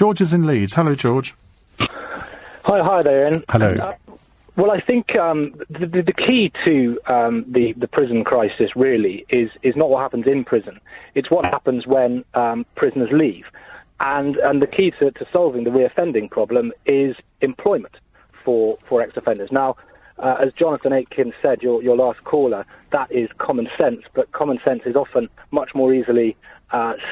George is in Leeds. Hello, George. Hi there, Ian. Hello. Well, I think the key to the prison crisis really is not what happens in prison. It's what happens when prisoners leave. And the key to solving the reoffending problem is employment for ex-offenders. Now, as Jonathan Aitken said, your last caller, that is common sense, but common sense is often much more easily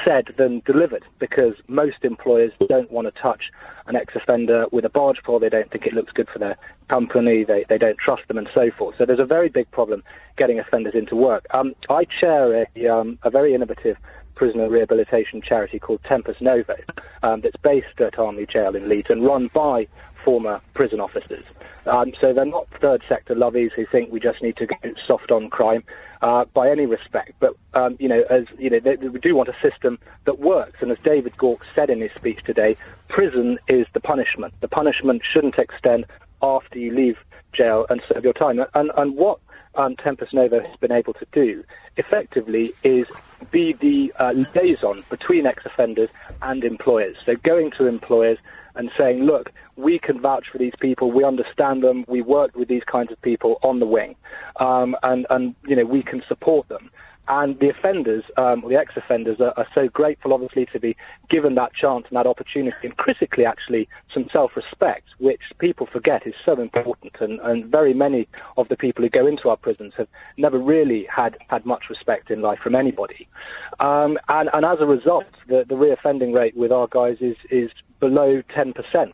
said than delivered, because most employers don't want to touch an ex-offender with a barge pole. They don't think it looks good for their company. They don't trust them, and so forth. So there's a very big problem getting offenders into work. I chair a very innovative prisoner rehabilitation charity called Tempus Novo, that's based at Armley Jail in Leeds and run by former prison officers. So they're not third sector lovies who think we just need to go soft on crime by any respect. But we do want a system that works. And as David Gauke said in his speech today, prison is the punishment. The punishment shouldn't extend after you leave jail and serve your time. And what Tempus Novo has been able to do effectively is be the liaison between ex-offenders and employers. So going to employers and saying, look, we can vouch for these people, we understand them, we work with these kinds of people on the wing, and we can support them. And the offenders, the ex-offenders, are so grateful, obviously, to be given that chance and that opportunity, and critically, actually, some self-respect, which people forget is so important. And very many of the people who go into our prisons have never really had much respect in life from anybody. And as a result, the reoffending rate with our guys is below 10%.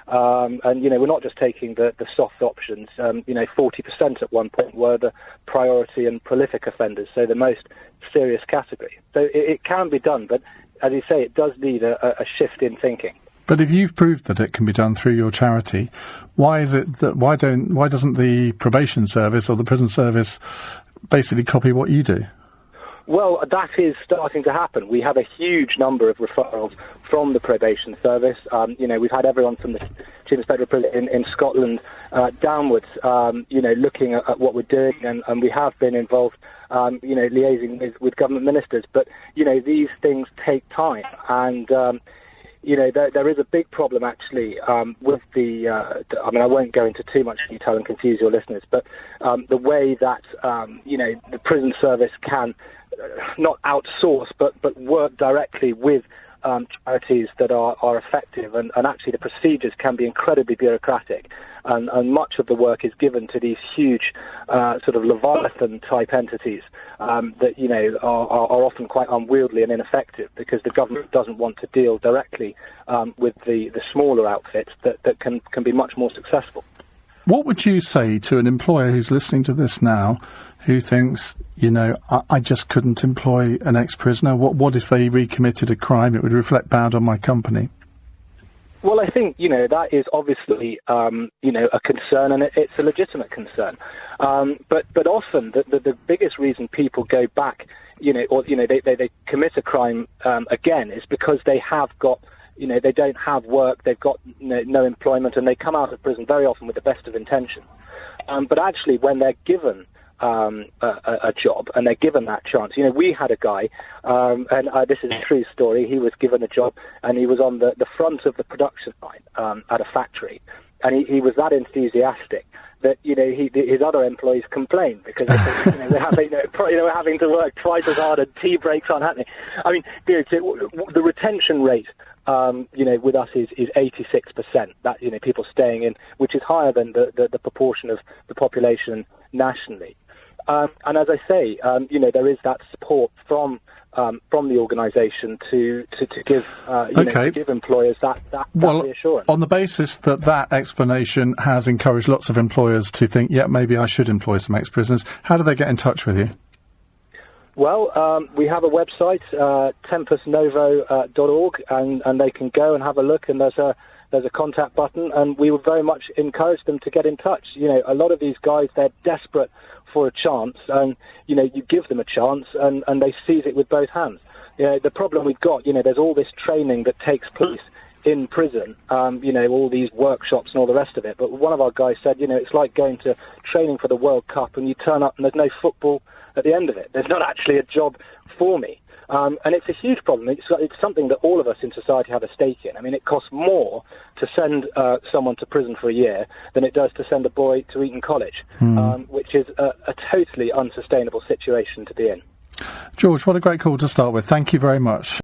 And we're not just taking the soft options. 40% at one point were the priority and prolific offenders, so the most serious category. So it can be done, but as you say, it does need a shift in thinking. But if you've proved that it can be done through your charity, why doesn't the probation service or the prison service basically copy what you do? Well, that is starting to happen. We have a huge number of referrals from the probation service. We've had everyone from the Chief Inspector of Prison in Scotland downwards, looking at what we're doing, and we have been involved, liaising with government ministers. But, these things take time, and there is a big problem, actually, with I won't go into too much detail and confuse your listeners, but the way that, the prison service can not outsource, but work directly with charities that are effective, and actually the procedures can be incredibly bureaucratic, and much of the work is given to these huge sort of Leviathan-type entities that, are often quite unwieldy and ineffective, because the government doesn't want to deal directly with the smaller outfits that can be much more successful. What would you say to an employer who's listening to this now, who thinks, I just couldn't employ an ex-prisoner? What if they recommitted a crime? It would reflect bad on my company. Well, I think, that is obviously, a concern, and it's a legitimate concern. But often the biggest reason people go back, they commit a crime again is because they have got, they don't have work, they've got no employment, and they come out of prison very often with the best of intentions. But actually, when they're given a job and they're given that chance, we had a guy, and this is a true story. He was given a job, and he was on the front of the production line at a factory, and he was that enthusiastic that his other employees complained because we're having to work twice as hard and tea breaks aren't happening. I mean, the retention rate with us is 86%. That people staying in, which is higher than the proportion of the population nationally. And as I say, there is that support from the organisation to give to give employers that reassurance. On the basis that explanation has encouraged lots of employers to think, maybe I should employ some ex-prisoners, how do they get in touch with you? Well, we have a website, tempusnovo.org, and they can go and have a look, and there's a contact button, and we would very much encourage them to get in touch. A lot of these guys, they're desperate for a chance, and, you give them a chance, and they seize it with both hands. The problem we've got, there's all this training that takes place in prison, all these workshops and all the rest of it. But one of our guys said, it's like going to training for the World Cup, and you turn up and there's no football at the end of it. There's not actually a job for me. And it's a huge problem. It's something that all of us in society have a stake in. I mean, it costs more to send someone to prison for a year than it does to send a boy to Eton College, which is a totally unsustainable situation to be in. George, what a great call to start with. Thank you very much.